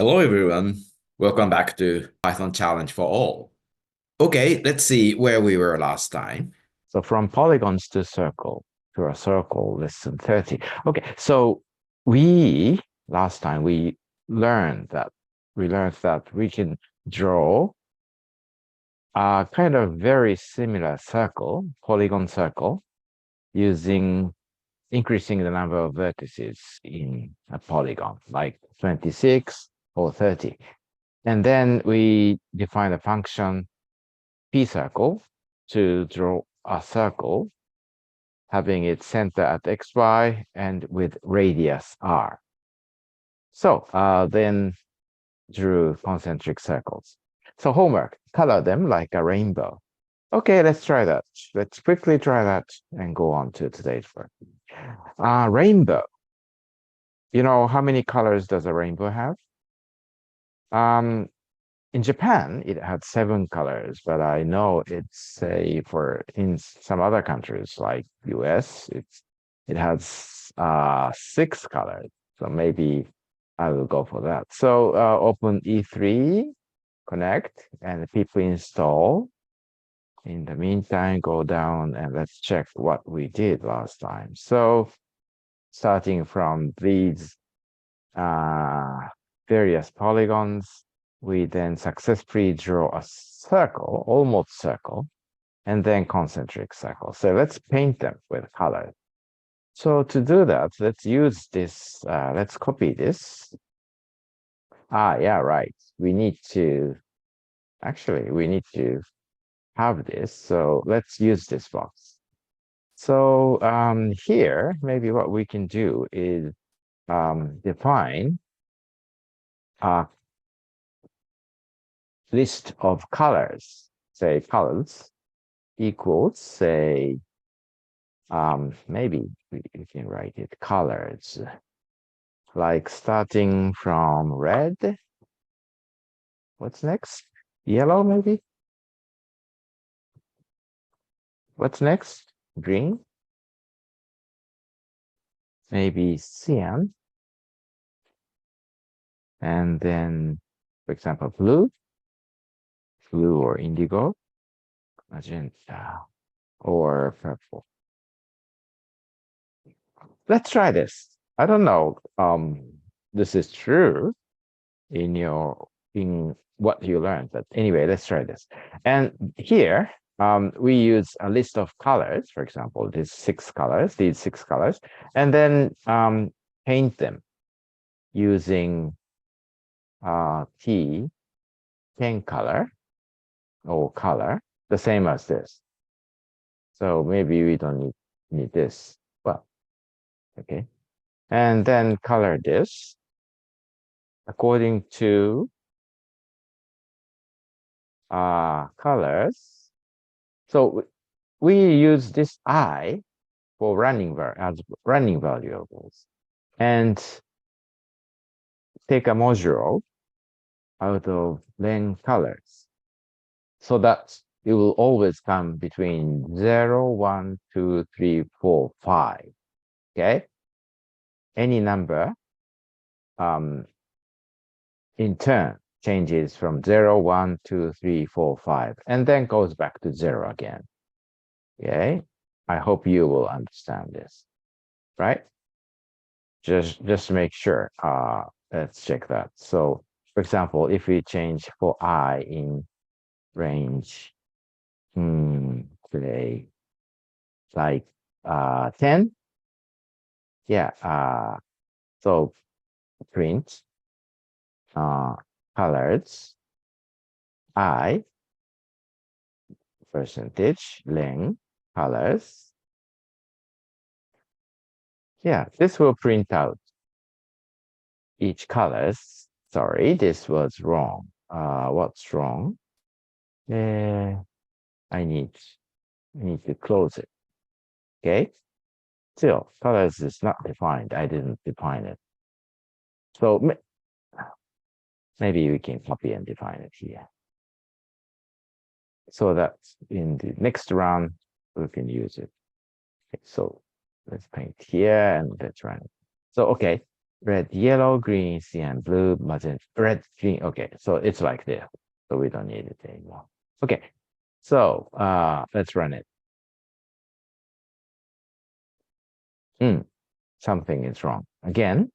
Hello everyone. Welcome back to Python Challenge for All. Okay, let's see where we were last time. So from polygons to a circle, lesson 30. Okay, so last time we learned that we can draw a kind of very similar circle, polygon circle, using increasing the number of vertices in a polygon, like 26 or 30. And then we define a function p circle to draw a circle having its center at xy and with radius r. So then drew concentric circles. So homework, color them like a rainbow. Okay, let's try that. Let's quickly try that and go on to today's work. Rainbow. You know, how many colors does a rainbow have? In Japan, it had 7 colors, but I know it's in some other countries like US, it has 6 colors. So maybe I will go for that. So open E3, connect, and people install. In the meantime, go down and let's check what we did last time. So starting from these various polygons, we then successfully draw a circle, almost circle, and then concentric circle. So let's paint them with color. So to do that, let's use this, let's copy this. Yeah, right. We need to have this. So let's use this box. So here, maybe what we can do is define a list of colors, say colors equals, say, maybe we can write it colors, like starting from red. What's next? Yellow, maybe? What's next? Green? Maybe cyan. And then, for example, blue or indigo, magenta, or purple. Let's try this. I don't know. This is true in what you learned, but anyway, let's try this. And here, we use a list of colors, for example, these 6 colors, and then paint them using T10 color or color, the same as this. So maybe we don't need this. Well, okay. And then color this according to colors. So we use this I for as running variables and take a module out of len colors so that it will always come between 0, 1, 2, 3, 4, 5. Okay? Any number in turn changes from 0, 1, 2, 3, 4, 5, and then goes back to 0 again. Okay? I hope you will understand this, right? Just make sure. Let's check that. So, for example, if we change for I in range, say, like 10, yeah. So print colors I percentage len colors. Yeah, this will print out each colors. Sorry, this was wrong. What's wrong? I need to close it. Okay. Still, colors is not defined. I didn't define it. So maybe we can copy and define it here. So that in the next round, we can use it. Okay, so let's paint here and let's run it. So, okay. red, yellow, green, cyan, blue, magenta, red, green. Okay, so it's like this. So we don't need it anymore. Okay, so let's run it. Something is wrong. Again,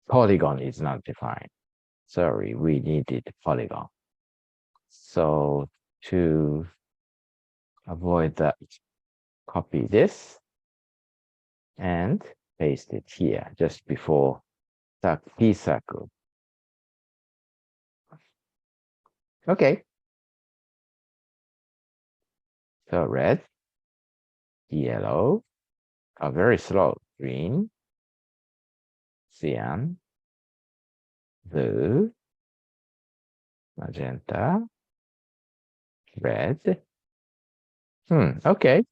polygon is not defined. Sorry, we needed polygon. So to avoid that, copy this and paste it here just before the P circle. Okay. So red, yellow, very slow, green, cyan, blue, magenta, red. Okay.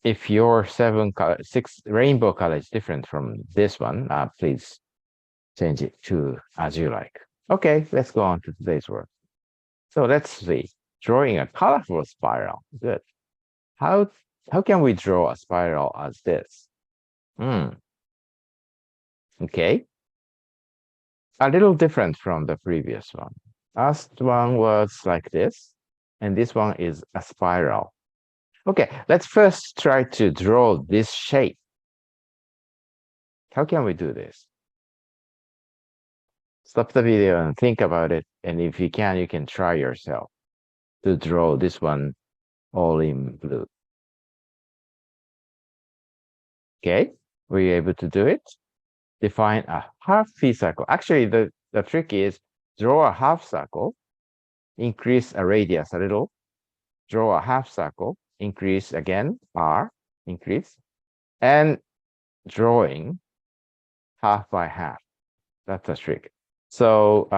If your six rainbow color is different from this one, please change it to as you like. Okay, let's go on to today's work. So let's see. Drawing a colorful spiral. Good. How can we draw a spiral as this? Okay. A little different from the previous one. Last one was like this, and this one is a spiral. Okay, let's first try to draw this shape. How can we do this? Stop the video and think about it, and if you can try yourself to draw this one all in blue. Okay, were you able to do it? Define a half P circle. Actually, the trick is draw a half circle, increase a radius a little, draw a half circle, increase again, R, increase, and drawing half by half. That's a trick. So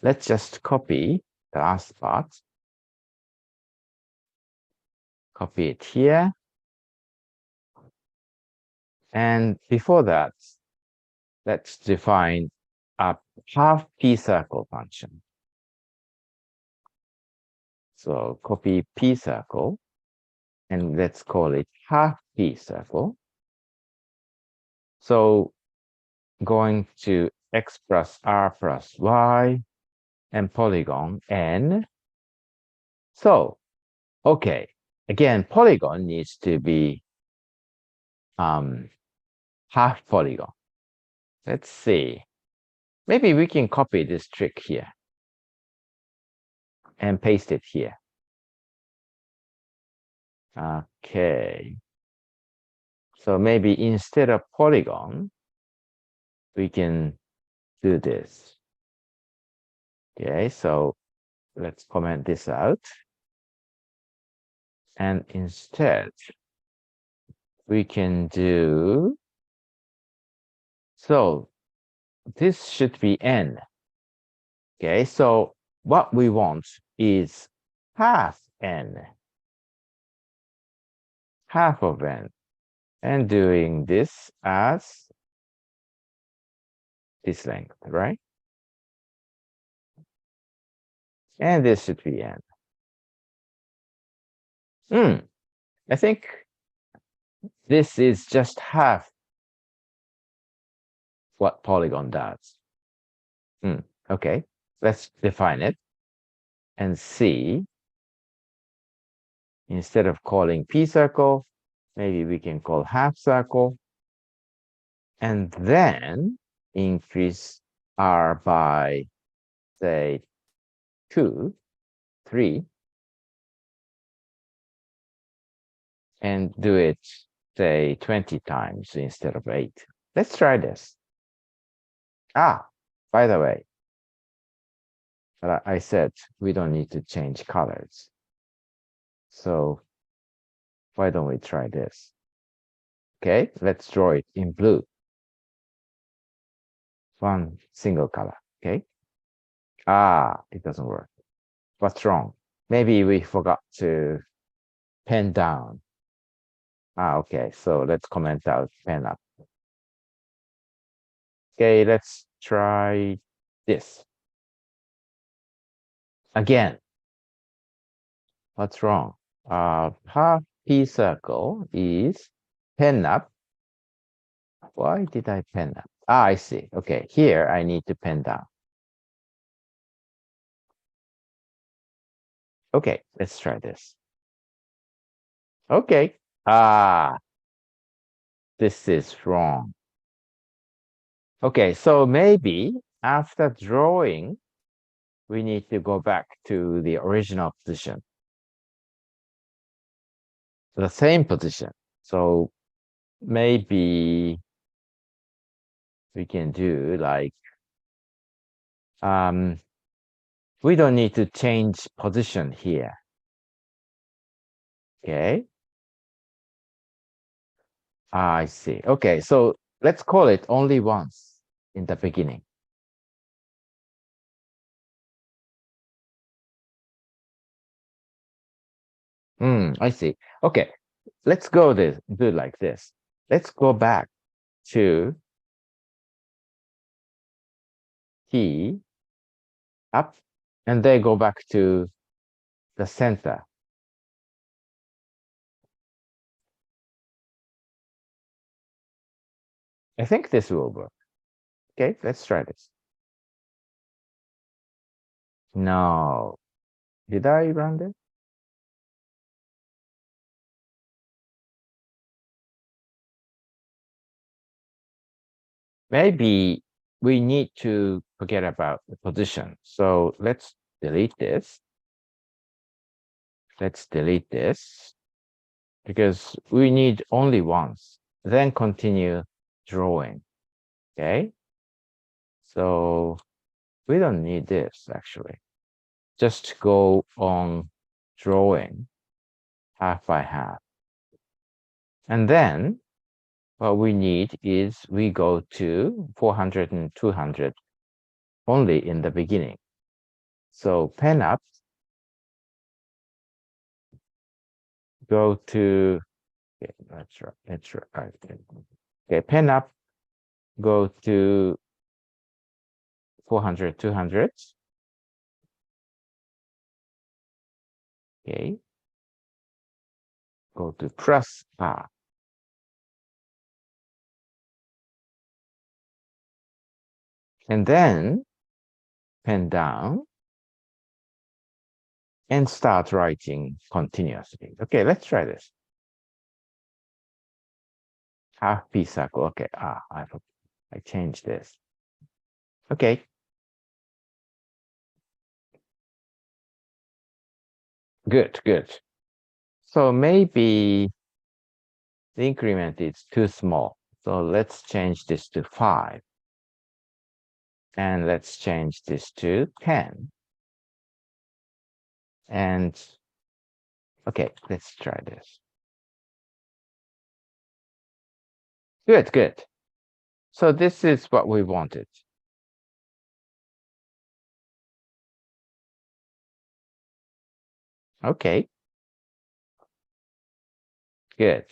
let's just copy the last part. Copy it here. And before that, let's define a half P circle function. So copy P circle, and let's call it half P circle. So going to x plus r plus y and polygon n. So, okay, again, polygon needs to be half polygon. Let's see. Maybe we can copy this trick here and paste it here. Okay. So maybe instead of polygon, we can do this. Okay, so let's comment this out. And instead, we can do, so this should be n. Okay, so what we want is half n, half of n, and doing this as this length, right? And this should be n. I think this is just half what polygon does. Okay, let's define it and see. Instead of calling P circle, maybe we can call half circle. And then increase R by, say, 2, 3. And do it, say, 20 times instead of 8. Let's try this. By the way, I said we don't need to change colors. So why don't we try this? Okay, let's draw it in blue. One single color, okay? It doesn't work. What's wrong? Maybe we forgot to pen down. Okay, so let's comment out pen up. Okay, let's try this. Again, what's wrong? Half P circle is pen up. Why did I pen up? Ah, I see. Okay, here I need to pen down. Okay, let's try this. Okay. Ah, this is wrong. Okay, so maybe after drawing, we need to go back to the original position. The same position. So maybe we can do like, we don't need to change position here. Okay. Ah, I see. Okay, so let's call it only once in the beginning. I see. Okay, let's do like this. Let's go back to T up, and then go back to the center. I think this will work. Okay, let's try this. No. Did I run this? Maybe we need to forget about the position. So let's delete this. Let's delete this because we need only once. Then continue drawing. Okay. So we don't need this actually. Just go on drawing half by half. And then what we need is we go to 400 and 200 only in the beginning. So pen up, go to, okay, that's right. Okay, pen up, go to 400, 200. Okay, go to plus R. And then pen down and start writing continuously. Okay, let's try this. Half P circle. Okay, I changed this. Okay. Good, good. So maybe the increment is too small. So let's change this to 5. And let's change this to 10. And okay, let's try this. Good, good. So this is what we wanted. Okay. Good.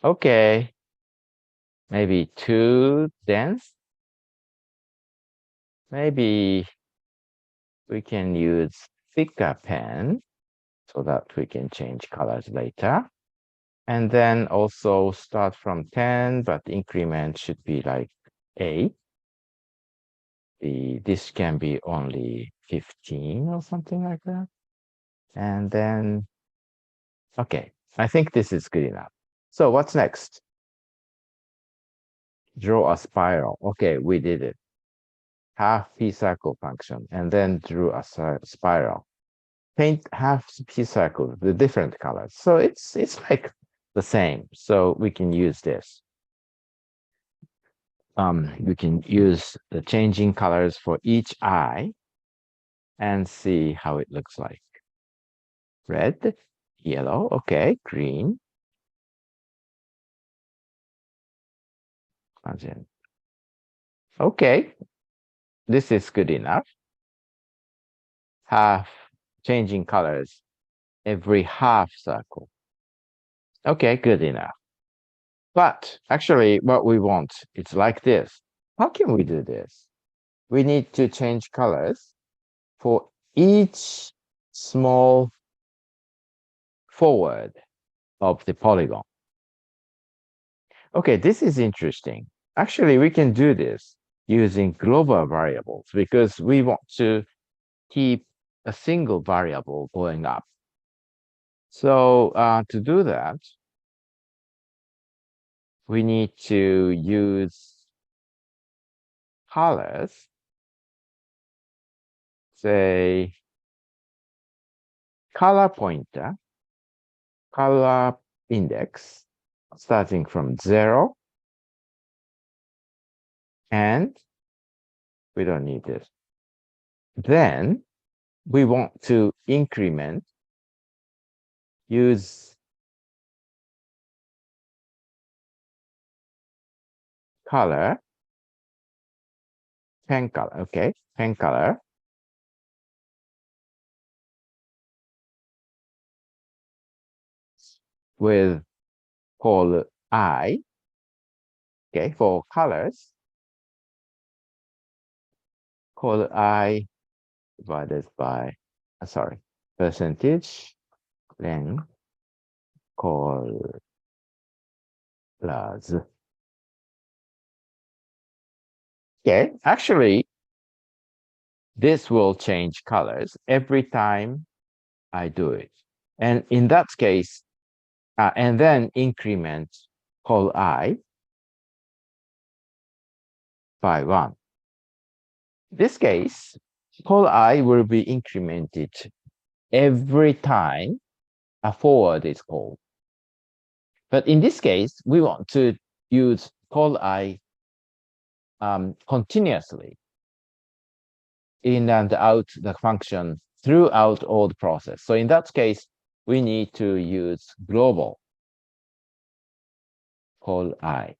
Okay. Maybe too dense. Maybe we can use thicker pen so that we can change colors later. And then also start from 10, but increment should be like 8. This can be only 15 or something like that. And then, okay, I think this is good enough. So what's next? Draw a spiral. Okay, we did it. Half P circle function, and then drew a spiral. Paint half P circle with different colors. So it's like the same. So we can use this. We can use the changing colors for each eye and see how it looks like. Red, yellow, okay, green. Okay, this is good enough. Half changing colors every half circle. Okay, good enough. But actually, what we want, it's like this. How can we do this? We need to change colors for each small forward of the polygon. Okay, this is interesting. Actually, we can do this using global variables because we want to keep a single variable going up. So to do that, we need to use colors, say color pointer, color index, starting from 0, and we don't need this. Then we want to increment, use color, pen color, okay, pen color, with call I, okay, for colors, call I divided by, sorry, percentage, then colors. Okay, actually, this will change colors every time I do it. And in that case, and then increment call I by 1. This case, call I will be incremented every time a forward is called. But in this case, we want to use call I continuously in and out the function throughout all the process. So in that case, we need to use global call I.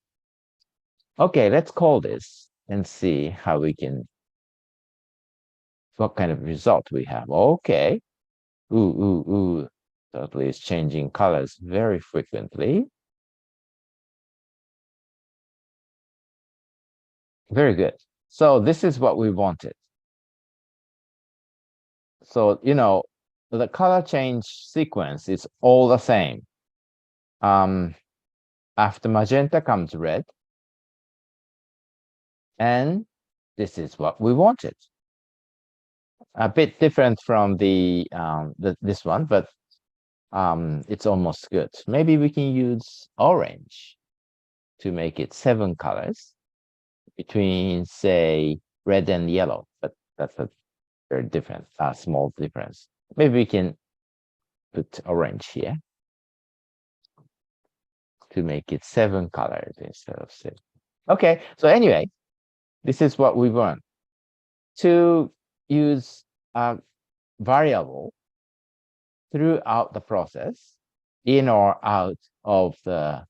Okay, let's call this and see how we can, what kind of result we have. Okay. Turtle is changing colors very frequently. Very good. So this is what we wanted. So, you know, the color change sequence is all the same. After magenta comes red. And this is what we wanted. A bit different from this one, but it's almost good. Maybe we can use orange to make it 7 colors between, say, red and yellow, but that's a very different, small difference. Maybe we can put orange here to make it 7 colors instead of 6. Okay, so anyway, this is what we want. To use a variable throughout the process, in or out of the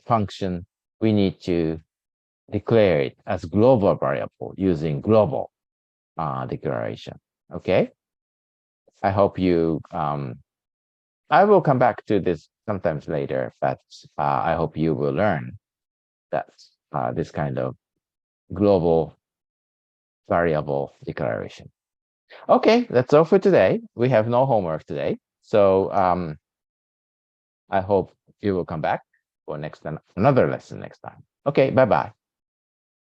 function, we need to declare it as global variable using global declaration. Okay. I hope you, I will come back to this sometimes later, but I hope you will learn that this kind of global variable declaration. Okay, that's all for today. We have no homework today. So I hope you will come back for another lesson next time. Okay, bye-bye.